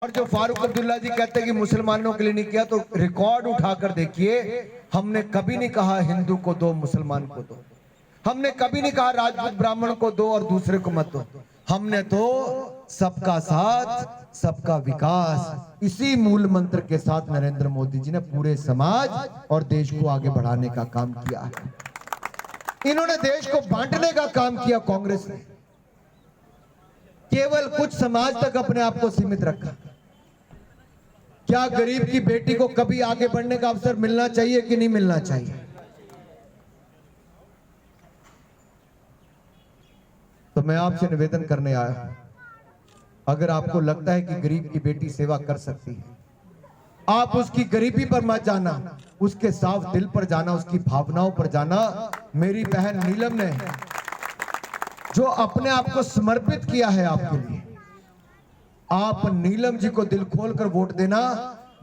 और जो फारूक अब्दुल्ला जी कहते हैं कि मुसलमानों के लिए नहीं किया, तो रिकॉर्ड उठाकर देखिए, हमने कभी नहीं कहा हिंदू को दो मुसलमान को दो, हमने कभी नहीं कहा राजपूत ब्राह्मण को दो और दूसरे को मत दो। हमने तो सबका साथ सबका विकास, इसी मूल मंत्र के साथ नरेंद्र मोदी जी ने पूरे समाज और देश को आगे बढ़ाने का काम किया है। इन्होंने देश को बांटने का काम किया कांग्रेस ने, केवल कुछ समाज तक अपने आप को सीमित रखा। क्या गरीब की बेटी को कभी आगे बढ़ने का अवसर मिलना चाहिए कि नहीं मिलना चाहिए? तो मैं आपसे निवेदन करने आया हूं, अगर आपको लगता है कि गरीब की बेटी सेवा कर सकती है, आप उसकी गरीबी पर मत जाना, उसके साफ दिल पर जाना, उसकी भावनाओं पर जाना। मेरी बहन नीलम ने जो अपने आप को समर्पित किया है आपके लिए, आप नीलम जी को दिल खोलकर वोट देना।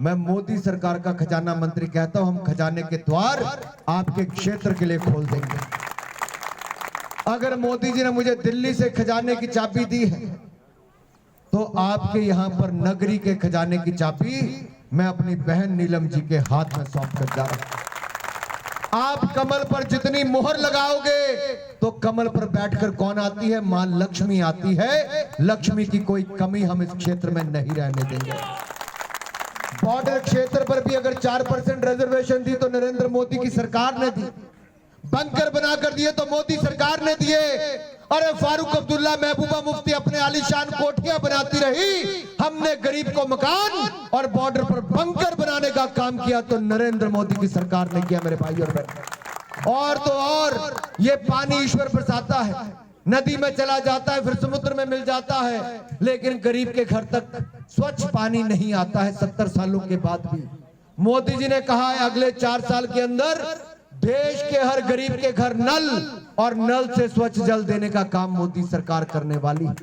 मैं मोदी सरकार का खजाना मंत्री कहता हूं, हम खजाने के द्वार आपके क्षेत्र के लिए खोल देंगे। अगर मोदी जी ने मुझे दिल्ली से खजाने की चाबी दी है, तो आपके यहां पर नगरी के खजाने की चाबी मैं अपनी बहन नीलम जी के हाथ में सौंप कर जा रहा हूं। आप कमल पर जितनी मोहर लगाओगे, तो कमल पर बैठकर कौन आती है? मां लक्ष्मी आती है। लक्ष्मी की कोई कमी हम इस क्षेत्र में नहीं रहने देंगे। बॉर्डर क्षेत्र पर भी अगर 4% रिजर्वेशन दी तो नरेंद्र मोदी की सरकार ने दी, बंकर बनाकर दिए तो मोदी सरकार ने दिए। अरे फारूक अब्दुल्ला, महबूबा मुफ्ती अपने आलीशान कोठियां बनाती रही, हमने गरीब को मकान और बॉर्डर पर बंकर बनाने का काम किया तो नरेंद्र मोदी की सरकार ने किया। मेरे भाई और बहन, और तो और ये पानी ईश्वर बरसाता है, नदी में चला जाता है, फिर समुद्र में मिल जाता है, लेकिन गरीब के घर तक स्वच्छ पानी नहीं आता है 70 सालों के बाद भी। मोदी जी ने कहा है अगले 4 साल के अंदर देश के हर गरीब के घर नल और नल से स्वच्छ जल देने का काम मोदी सरकार करने वाली है।